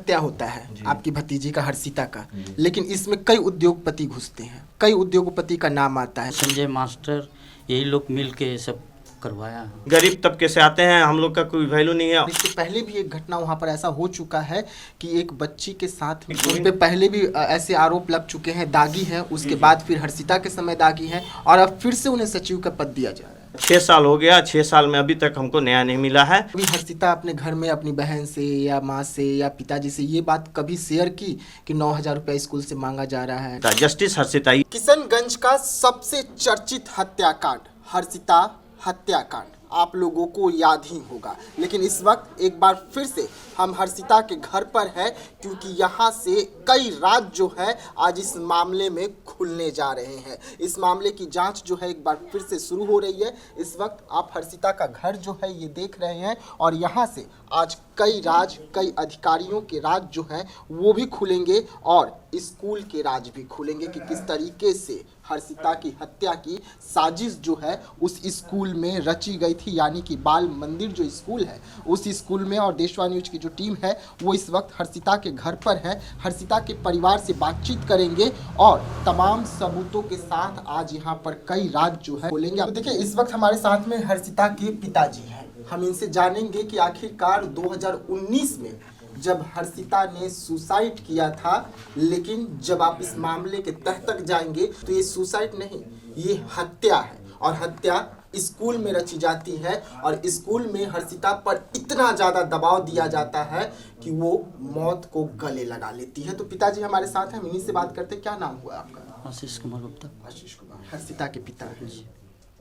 हत्या होता है आपकी भतीजी का, हर्षिता का, लेकिन इसमें कई उद्योगपति घुसते हैं, कई उद्योगपति का नाम आता है। संजय मास्टर यही लोग मिल के ये सब करवाया है। गरीब तबके से आते हैं, हम लोग का कोई वैल्यू नहीं है। इससे पहले भी एक घटना वहाँ पर ऐसा हो चुका है कि एक बच्ची के साथ उन पे पहले भी ऐसे आरोप लग चुके हैं, दागी है, उसके बाद फिर हर्षिता के समय दागी है, और अब फिर से उन्हें सचिव का पद दिया जा रहा है। 6 साल हो गया, 6 साल में अभी तक हमको न्याय नहीं मिला है। अभी हर्षिता अपने घर में अपनी बहन से या माँ से या पिताजी से ये बात कभी शेयर की कि 9,000 रुपया स्कूल से मांगा जा रहा है? जस्टिस हर्षिता ही। किशनगंज का सबसे चर्चित हत्याकांड, हर्षिता हत्याकांड, आप लोगों को याद ही होगा। लेकिन इस वक्त एक बार फिर से हम हर्षिता के घर पर है, क्योंकि यहाँ से कई राज जो है आज इस मामले में खुलने जा रहे हैं। इस मामले की जांच जो है एक बार फिर से शुरू हो रही है। इस वक्त आप हर्षिता का घर जो है ये देख रहे हैं, और यहाँ से आज कई राज, कई अधिकारियों के राज जो है वो भी खुलेंगे, और स्कूल के राज भी खुलेंगे कि किस तरीके से हर्षिता की हत्या की साजिश जो है उस स्कूल में रची गई थी। यानी कि बाल मंदिर जो स्कूल है उस स्कूल में, और देशवा न्यूज की जो टीम है वो इस वक्त हर्षिता के घर पर है। हर्षिता के परिवार से बातचीत करेंगे और तमाम सबूतों के साथ आज यहाँ पर कई राज जो है खोलेंगे। तो देखिए, इस वक्त हमारे साथ में हर्षिता के पिताजी हैं। हम इनसे जानेंगे कि आखिरकार 2019 में जब हर्षिता ने सुसाइड किया था, लेकिन जब आप इस मामले के तह तक जाएंगे तो ये सुसाइड नहीं, ये हत्या है, और हत्या स्कूल में रची जाती है, और स्कूल में हर्षिता पर इतना ज़्यादा दबाव दिया जाता है कि वो मौत को गले लगा लेती है। तो पिताजी हमारे साथ हैं, हम इन्हीं से बात करते हैं। क्या नाम हुआ आपका? आशीष कुमार गुप्ता। आशीष कुमार, हर्षिता के पिता हैं।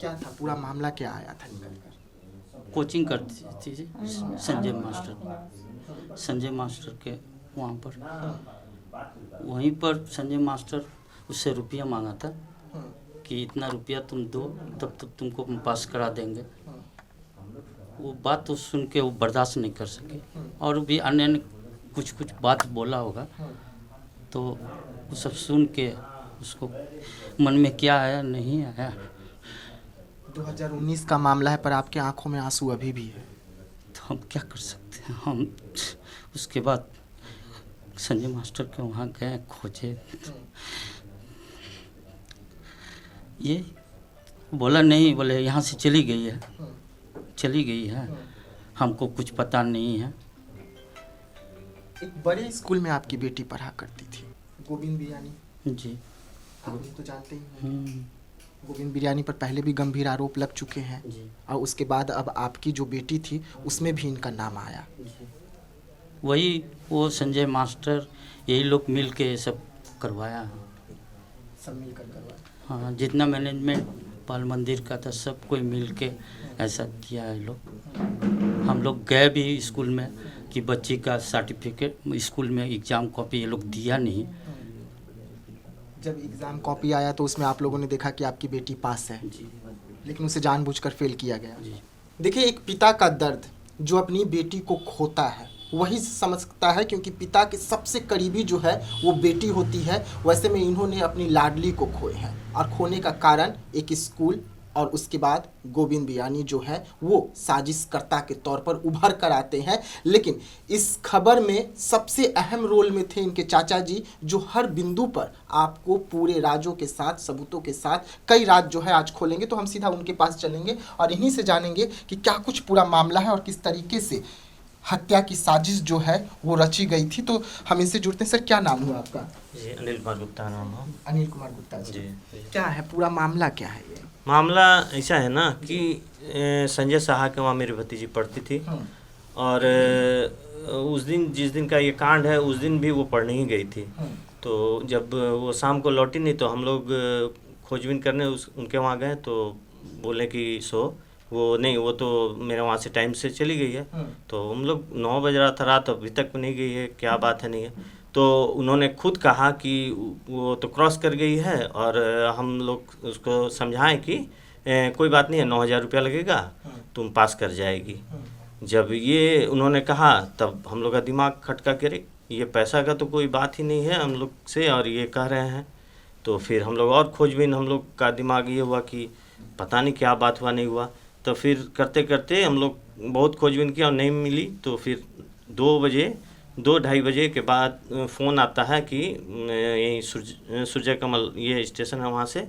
क्या था पूरा मामला, क्या आया था निकल कर? कोचिंग करती थी संजय मास्टर के वहाँ पर, वहीं पर संजय मास्टर उससे रुपया मांगा था कि इतना रुपया तुम दो तब तुमको हम पास करा देंगे। वो बात तो सुन के वो बर्दाश्त नहीं कर सके, और भी अन्य कुछ बात बोला होगा, तो वो सब सुन के उसको मन में क्या आया नहीं आया। 2019 का मामला है, पर आपके आंखों में आंसू अभी भी है। तो हम क्या कर सकते हैं। हम उसके बाद संजय मास्टर के वहाँ गए, खोजे, ये बोला नहीं, बोले यहाँ से चली गई है, हमको कुछ पता नहीं है। एक बड़े स्कूल में आपकी बेटी पढ़ा करती थी, गोविंद बिरयानी जी, आप तो जानते ही हैं। गोविंद बिरयानी पर पहले भी गंभीर आरोप लग चुके हैं, और उसके बाद अब आपकी जो बेटी थी उसमें भी इनका नाम आया। वही वो संजय मास्टर यही लोग मिल के ये सब करवाया है। सब मिलकर करवाया। हाँ, जितना मैनेजमेंट बाल मंदिर का था सब कोई मिल के ऐसा किया है लोग। हम लोग गए भी स्कूल में कि बच्ची का सर्टिफिकेट, स्कूल में एग्ज़ाम कॉपी ये लोग दिया नहीं। जब एग्ज़ाम कॉपी आया तो उसमें आप लोगों ने देखा कि आपकी बेटी पास है, लेकिन उसे जानबूझकर फेल किया गया। देखिए, एक पिता का दर्द जो अपनी बेटी को खोता है वही समझता है, क्योंकि पिता के सबसे करीबी जो है वो बेटी होती है। वैसे में इन्होंने अपनी लाडली को खोए हैं, और खोने का कारण एक स्कूल, और उसके बाद गोविंद बिरयानी जो है वो साजिशकर्ता के तौर पर उभर कर आते हैं। लेकिन इस खबर में सबसे अहम रोल में थे इनके चाचा जी, जो हर बिंदु पर आपको पूरे राजों के साथ, सबूतों के साथ कई राज जो है आज खोलेंगे। तो हम सीधा उनके पास चलेंगे और इन्हीं से जानेंगे कि क्या कुछ पूरा मामला है और किस तरीके से हत्या की साजिश जो है वो रची गई थी। तो हम इनसे जुड़ते हैं। सर, क्या नाम हुआ आपका? जी, अनिल कुमार गुप्ता नाम है। अनिल कुमार गुप्ता जी। जी। क्या है पूरा मामला, क्या है ये? मामला ऐसा है ना कि संजय साहा के वहाँ मेरी भतीजी पढ़ती थी, और उस दिन, जिस दिन का ये कांड है, उस दिन भी वो पढ़ने ही गई थी। तो जब वो शाम को लौटी नहीं, तो हम लोग खोजबीन करने उनके वहाँ गए, तो बोले कि वो नहीं, वो तो मेरे वहाँ से टाइम से चली गई है। तो हम लोग 9 बज रहा था रात, अभी तक नहीं गई है, क्या बात है नहीं है। तो उन्होंने खुद कहा कि वो तो क्रॉस कर गई है, और हम लोग उसको समझाएं कि कोई बात नहीं है, 9,000 रुपया लगेगा, तुम पास कर जाएगी। जब ये उन्होंने कहा तब हम लोग का दिमाग खटका के, रे ये पैसा का तो कोई बात ही नहीं है हम लोग से, और ये कह रहे हैं। तो फिर हम लोग और खोजबीन, हम लोग का दिमाग ये हुआ कि पता नहीं क्या बात हुआ नहीं हुआ। तो फिर करते करते हम लोग बहुत खोजबीन किया और नहीं मिली। तो फिर 2 बजे 2-2:30 बजे के बाद फ़ोन आता है कि यहीं सूर्य कमल ये स्टेशन है वहाँ से,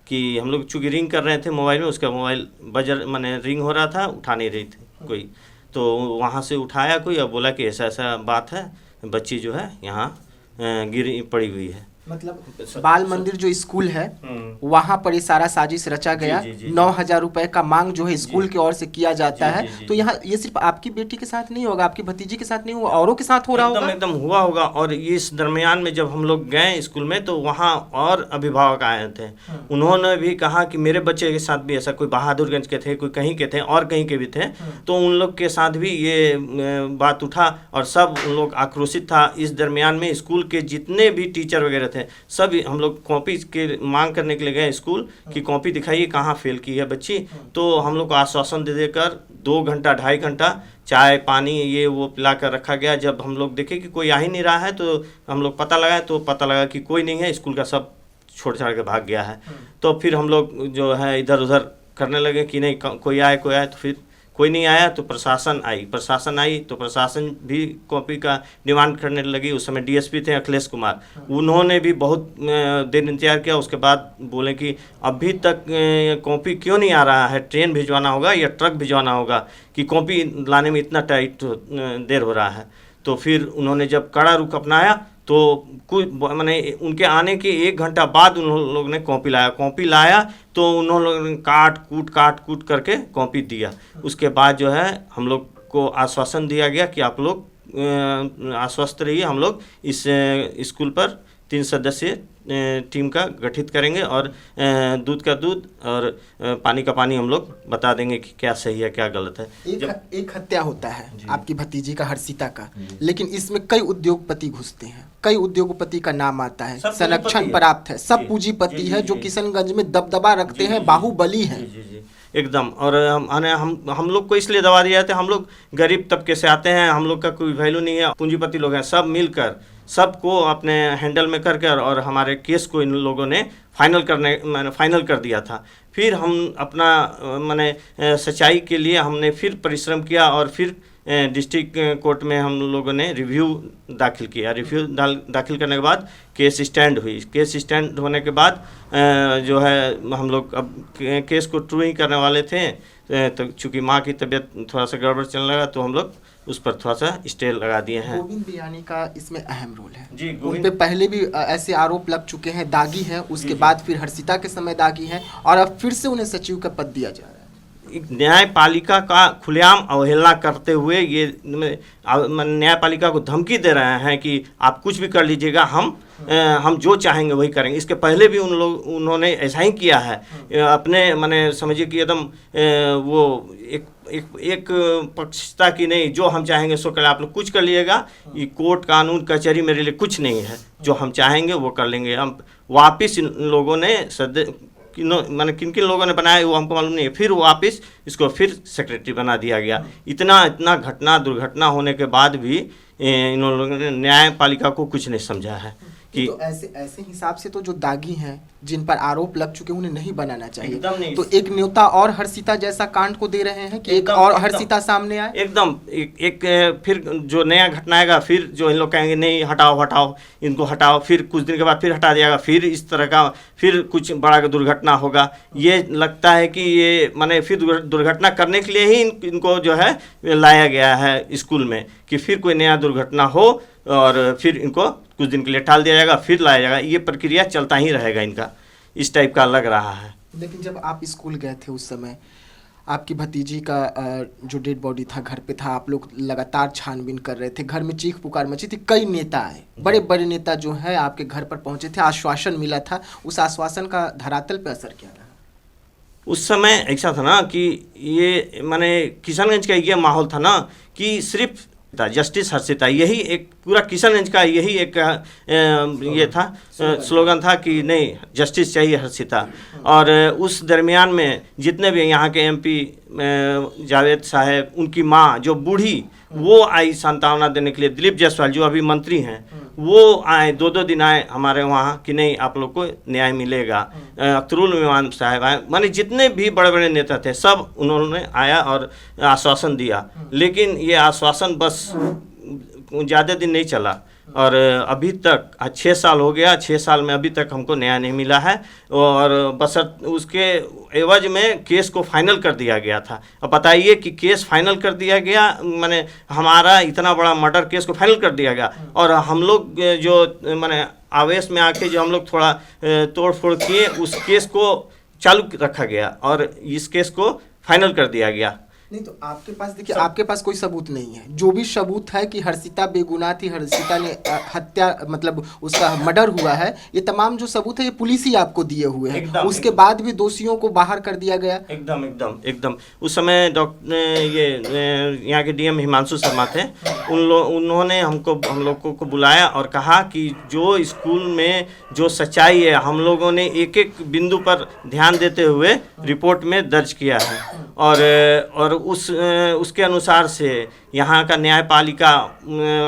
कि हम लोग चूँकि रिंग कर रहे थे मोबाइल में, उसका मोबाइल बजर माने रिंग हो रहा था, उठा नहीं रही थी कोई, तो वहाँ से उठाया कोई और बोला कि ऐसा ऐसा बात है, बच्ची जो है यहाँ गिरी पड़ी हुई है। मतलब बाल मंदिर जो स्कूल है वहाँ पर ये सारा साजिश रचा गया। 9,000 रुपए का मांग जो है स्कूल की ओर से किया जाता है। तो यहाँ ये सिर्फ आपकी बेटी के साथ नहीं होगा, आपकी भतीजी के साथ नहीं होगा, औरों के साथ हो रहा होगा। एकदम हुआ होगा। और इस दरमियान में जब हम लोग गए स्कूल में तो वहाँ और अभिभावक आए थे, उन्होंने भी कहा कि मेरे बच्चे के साथ भी ऐसा, कोई बहादुरगंज के थे, कोई कहीं के थे और कहीं के भी थे, तो उन लोग के साथ भी ये बात उठा और सब उन लोग आक्रोशित था। इस दरमियान में स्कूल के जितने भी टीचर वगैरह थे सब हम लोग कॉपी के मांग करने के लिए गए स्कूल की, कॉपी दिखाइए कहाँ फेल की है बच्ची। तो हम लोग को आश्वासन दे देकर 2 घंटा 2.5 घंटा चाय पानी ये वो पिला कर रखा गया। जब हम लोग देखे कि कोई आ ही नहीं रहा है तो हम लोग पता लगाए, तो पता लगा कि कोई नहीं है, स्कूल का सब छोड़ छाड़ के भाग गया है। तो फिर हम लोग जो है इधर उधर करने लगे कि नहीं कोई आए। तो फिर कोई नहीं आया तो प्रशासन आई तो प्रशासन भी कॉपी का डिमांड करने लगी। उस समय डीएसपी थे अखिलेश कुमार, उन्होंने भी बहुत देर इंतजार किया। उसके बाद बोले कि अभी तक कॉपी क्यों नहीं आ रहा है, ट्रेन भिजवाना होगा या ट्रक भिजवाना होगा कि कॉपी लाने में इतना टाइट देर हो रहा है। तो फिर उन्होंने जब कड़ा रुख अपनाया तो कुछ मैंने उनके आने के 1 घंटा बाद उन लोग ने कॉपी लाया तो उन्होंने काट कूट करके कॉपी दिया। उसके बाद जो है हम लोग को आश्वासन दिया गया कि आप लोग आश्वस्त रहिए, हम लोग इस स्कूल पर 3 सदस्यीय टीम का गठित करेंगे और दूध का दूध और पानी का पानी हम लोग बता देंगे कि क्या सही है क्या गलत है। एक हत्या होता है आपकी भतीजी का, हर्षिता का, लेकिन इसमें कई उद्योगपति घुसते हैं, कई उद्योगपति का नाम आता है, संरक्षण प्राप्त है, सब पूंजीपति है जो किशनगंज में दबदबा रखते हैं, बाहुबली है एकदम। और हम लोग को इसलिए दबा दिया जाता है, हम लोग गरीब तबके से आते हैं, हम लोग का कोई वैल्यू नहीं है, पूंजीपति लोग हैं, सब मिलकर सबको अपने हैंडल में करके और हमारे केस को इन लोगों ने फाइनल कर दिया था। फिर हम अपना सच्चाई के लिए हमने फिर परिश्रम किया और फिर डिस्ट्रिक्ट कोर्ट में हम लोगों ने रिव्यू दाखिल किया। रिव्यू दाखिल करने के बाद केस स्टैंड हुई। केस स्टैंड होने के बाद जो है हम लोग अब केस को ट्रू ही करने वाले थे, तो चूँकि माँ की तबीयत थोड़ा सा गड़बड़ चलने लगा तो हम लोग उस पर थोड़ा सा स्टे लगा दिए हैं। गोविंद बियानी का इसमें अहम रोल है जी। उन पे पहले भी ऐसे आरोप लग चुके हैं, दागी हैं, उसके बाद फिर हर्षिता के समय दागी हैं और अब फिर से उन्हें सचिव का पद दिया जा रहा है। न्यायपालिका का खुलेआम अवहेलना करते हुए ये न्यायपालिका को धमकी दे रहे हैं कि आप कुछ भी कर लीजिएगा, हम जो चाहेंगे वही करेंगे। इसके पहले भी उन्होंने ऐसा ही किया है। अपने समझिए कि एकदम वो एक पक्षता की नहीं, जो हम चाहेंगे सो कर, आप लोग कुछ कर लीजिएगा, ये कोर्ट कानून कचहरी मेरे लिए कुछ नहीं है, जो हम चाहेंगे वो कर लेंगे। हम वापिस इन लोगों ने किन लोगों ने बनाया वो हमको मालूम नहीं है, फिर वापस इसको फिर सेक्रेटरी बना दिया गया। इतना दुर्घटना होने के बाद भी इन लोगों ने न्यायपालिका को कुछ नहीं समझा है कि तो ऐसे हिसाब से तो जो दागी हैं जिन पर आरोप लग चुके उन्हें नहीं बनाना चाहिए। तो एक न्योता और हर्षिता जैसा कांड को दे रहे हैं कि एक और हर्षिता सामने आए। एकदम एक फिर जो नया घटना आएगा, फिर जो इन लोग कहेंगे नहीं हटाओ इनको हटाओ, फिर कुछ दिन के बाद फिर हटा दिया, फिर इस तरह का फिर कुछ बड़ा दुर्घटना होगा। ये लगता है कि ये फिर दुर्घटना करने के लिए ही इनको जो है लाया गया है स्कूल में, कि फिर कोई नया दुर्घटना हो और फिर इनको कुछ दिन के लिए टाल दिया जाएगा, फिर लाया जाएगा। ये प्रक्रिया चलता ही रहेगा इनका, इस टाइप का लग रहा है। लेकिन जब आप स्कूल गए थे उस समय आपकी भतीजी का जो डेड बॉडी था घर पे था, आप लोग लगातार छानबीन कर रहे थे, घर में चीख पुकार मची थी, कई नेता आए, बड़े बड़े नेता जो है आपके घर पर पहुंचे थे, आश्वासन मिला था, उस आश्वासन का धरातल पे असर क्या रहा? उस समय ऐसा था ना कि ये किशनगंज का ये माहौल था ना कि सिर्फ जस्टिस हर्षिता, यही एक पूरा किशनगंज का यही एक ये था स्लोगन था कि नहीं जस्टिस चाहिए हर्षिता। और उस दरमियान में जितने भी यहाँ के एमपी जावेद साहब, उनकी माँ जो बूढ़ी, वो आई सांत्वना देने के लिए। दिलीप जायसवाल जो अभी मंत्री हैं वो आए, 2-2 दिन आए हमारे वहाँ कि नहीं आप लोग को न्याय मिलेगा। अख्तरुल मेहमान साहब आए, जितने भी बड़े बड़े नेता थे सब उन्होंने आया और आश्वासन दिया। लेकिन ये आश्वासन बस ज़्यादा दिन नहीं चला और अभी तक 6 साल हो गया, 6 साल में अभी तक हमको न्याय नहीं मिला है। और बशर्ते उसके एवज में केस को फाइनल कर दिया गया था। अब बताइए कि केस फाइनल कर दिया गया, माने हमारा इतना बड़ा मर्डर केस को फाइनल कर दिया गया और हम लोग जो माने आवेश में आके जो हम लोग थोड़ा तोड़ फोड़ किए, उस केस को चालू रखा गया और इस केस को फाइनल कर दिया गया। नहीं तो आपके पास देखिए, आपके पास कोई सबूत नहीं है। जो भी सबूत है कि हर्षिता बेगुनाह थी, हर्षिता ने हत्या मतलब उसका मर्डर हुआ है, ये तमाम जो सबूत है ये पुलिस ही आपको दिए हुए हैं। उसके बाद भी दोषियों को बाहर कर दिया गया। एकदम उस समय यहाँ के डीएम हिमांशु शर्मा थे, उन्होंने हम लोगों को बुलाया और कहा कि जो स्कूल में जो सच्चाई है हम लोगों ने एक एक बिंदु पर ध्यान देते हुए रिपोर्ट में दर्ज किया है और उसके अनुसार से यहाँ का न्यायपालिका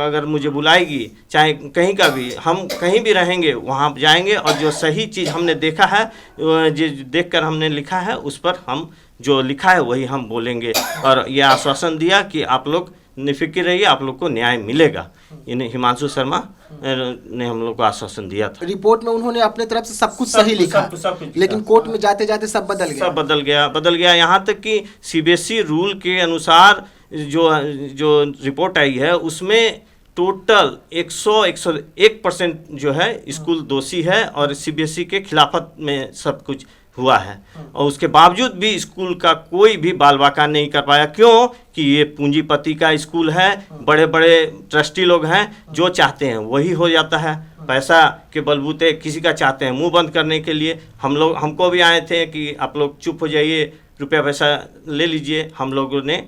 अगर मुझे बुलाएगी, चाहे कहीं का भी, हम कहीं भी रहेंगे वहाँ जाएंगे और जो सही चीज़ हमने देखा है, जो देखकर हमने लिखा है, उस पर हम जो लिखा है वही हम बोलेंगे। और यह आश्वासन दिया कि आप लोग निफिक्र रहिए, आप लोग को न्याय मिलेगा। इन हिमांशु शर्मा ने हम लोग को आश्वासन दिया था। रिपोर्ट में उन्होंने अपने तरफ से सब कुछ सही लिखा, लेकिन कोर्ट में जाते जाते सब बदल गया। यहाँ तक कि सीबीएसई रूल के अनुसार जो रिपोर्ट आई है उसमें टोटल 101% जो है स्कूल दोषी है और सीबीएसई के खिलाफत में सब कुछ हुआ है। और उसके बावजूद भी स्कूल का कोई भी बाल बाका नहीं कर पाया। क्यों? कि ये पूंजीपति का स्कूल है, बड़े बड़े ट्रस्टी लोग हैं, जो चाहते हैं वही हो जाता है। पैसा के बलबूते किसी का चाहते हैं मुंह बंद करने के लिए। हमको भी आए थे कि आप लोग चुप हो जाइए, रुपया पैसा ले लीजिए। हम लोगों ने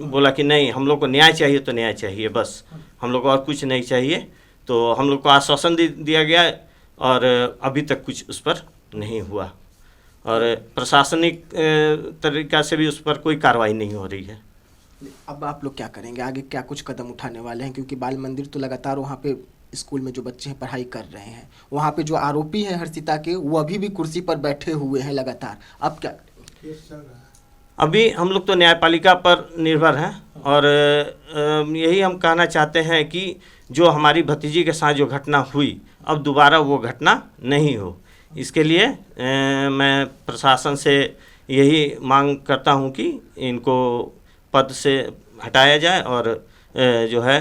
बोला कि नहीं, हम लोग को न्याय चाहिए तो न्याय चाहिए, बस हम लोग को और कुछ नहीं चाहिए। तो हम लोग को आश्वासन दिया गया और अभी तक कुछ उस पर नहीं हुआ और प्रशासनिक तरीक़ा से भी उस पर कोई कार्रवाई नहीं हो रही है। अब आप लोग क्या करेंगे आगे, क्या कुछ कदम उठाने वाले हैं? क्योंकि बाल मंदिर तो लगातार वहाँ पे स्कूल में जो बच्चे हैं पढ़ाई कर रहे हैं, वहाँ पे जो आरोपी हैं हर्षिता के, वो अभी भी कुर्सी पर बैठे हुए हैं लगातार। अब क्या? अभी हम लोग तो न्यायपालिका पर निर्भर हैं और यही हम कहना चाहते हैं कि जो हमारी भतीजी के साथ जो घटना हुई, अब दोबारा वो घटना नहीं हो। इसके लिए मैं प्रशासन से यही मांग करता हूं कि इनको पद से हटाया जाए और जो है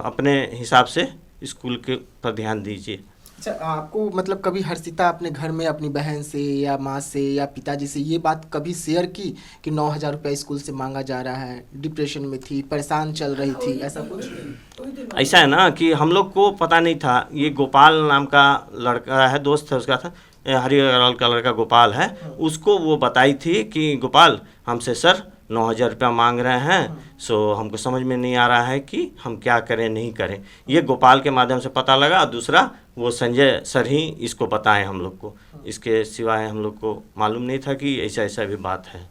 अपने हिसाब से स्कूल के पर ध्यान दीजिए। अच्छा, आपको मतलब कभी हर्षिता अपने घर में अपनी बहन से या माँ से या पिताजी से ये बात कभी शेयर की कि 9,000 रुपये स्कूल से मांगा जा रहा है, डिप्रेशन में थी, परेशान चल रही थी, ऐसा कुछ? ऐसा है ना कि हम लोग को पता नहीं था। ये गोपाल नाम का लड़का है, दोस्त है उसका, था हरियाणा का लड़का गोपाल है, उसको वो बताई थी कि गोपाल हमसे सर 9,000 रुपया मांग रहे हैं, सो हमको समझ में नहीं आ रहा है कि हम क्या करें नहीं करें। ये गोपाल के माध्यम से पता लगा। दूसरा वो संजय सर ही इसको बताएं हम लोग को, इसके सिवाय हम लोग को मालूम नहीं था कि ऐसा भी बात है।